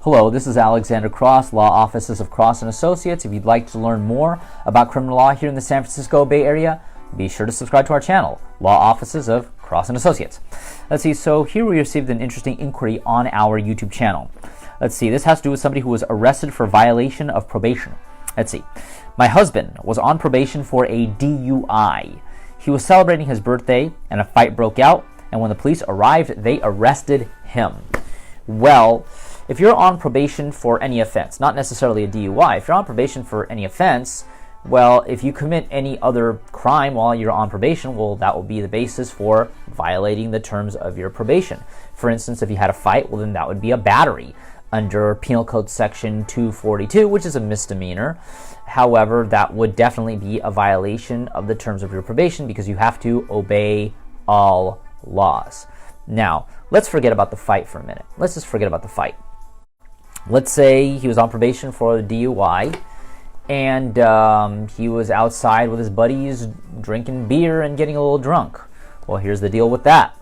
Hello, this is Alexander Cross, Law Offices of Cross & Associates. If you'd like to learn more about criminal law here in the San Francisco Bay Area, be sure to subscribe to our channel, Law Offices of Cross & Associates. Let's see, so here we received an interesting inquiry on our YouTube channel. Let's see, this has to do with somebody who was arrested for violation of probation. Let's see. My husband was on probation for a DUI. He was celebrating his birthday and a fight broke out, and when the police arrived, they arrested him. Well, if you're on probation for any offense, not necessarily a DUI, if you're on probation for any offense, well, if you commit any other crime while you're on probation, well, that will be the basis for violating the terms of your probation. For instance, if you had a fight, well, then that would be a battery under Penal Code Section 242, which is a misdemeanor. However, that would definitely be a violation of the terms of your probation because you have to obey all laws. Now, let's forget about the fight for a minute. Let's just forget about the fight. Let's say he was on probation for a DUI, and he was outside with his buddies drinking beer and getting a little drunk. Well, here's the deal with that.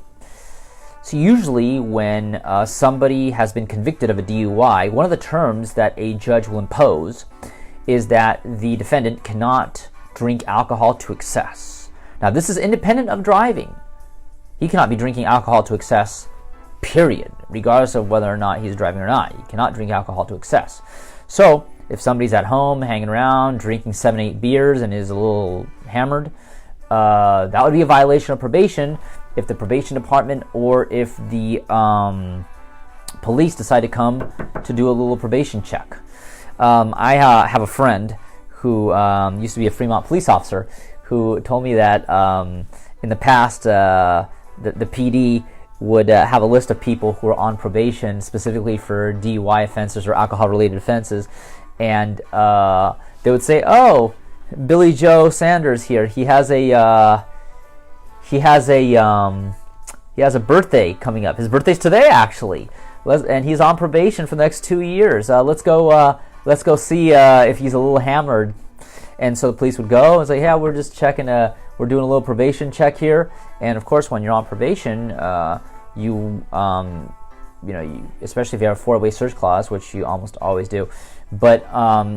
So usually when somebody has been convicted of a DUI, one of the terms that a judge will impose is that the defendant cannot drink alcohol to excess. Now, this is independent of driving. He cannot be drinking alcohol to excess, period, regardless of whether or not he's driving or not. You cannot drink alcohol to excess. So if somebody's at home hanging around drinking 7-8 beers and is a little hammered, that would be a violation of probation if the probation department or if the police decide to come to do a little probation check. I have a friend who used to be a Fremont police officer who told me that in the past the PD would have a list of people who are on probation specifically for DUI offenses or alcohol-related offenses, and they would say, "Oh, Billy Joe Sanders here. He has a birthday coming up. His birthday's today, actually, and he's on probation for the next 2 years. Let's go see if he's a little hammered." And so the police would go and say, "Yeah, we're just checking. We're doing a little probation check here." And of course, when you're on probation, especially if you have a 4-way search clause, which you almost always do. But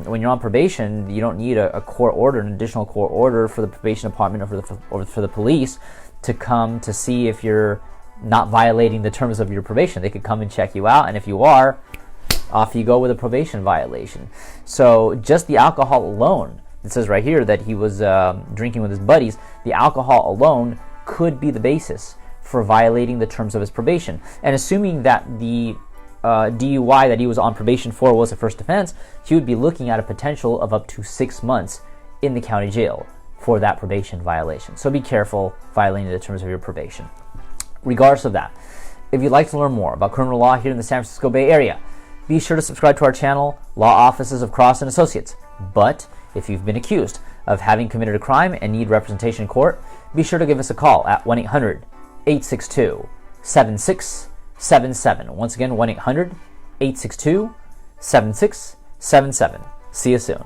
when you're on probation, you don't need a court order, an additional court order for the probation department or for the police to come to see if you're not violating the terms of your probation. They could come and check you out, and if you are, off you go with a probation violation. So just the alcohol alone, it says right here that he was drinking with his buddies, the alcohol alone could be the basis for violating the terms of his probation. And assuming that the DUI that he was on probation for was a first offense, he would be looking at a potential of up to 6 months in the county jail for that probation violation. So be careful violating the terms of your probation. Regardless of that, if you'd like to learn more about criminal law here in the San Francisco Bay Area, be sure to subscribe to our channel, Law Offices of Cross & Associates. But if you've been accused of having committed a crime and need representation in court, be sure to give us a call at 1-800-862-7677. Once again, 1-800-862-7677. See you soon.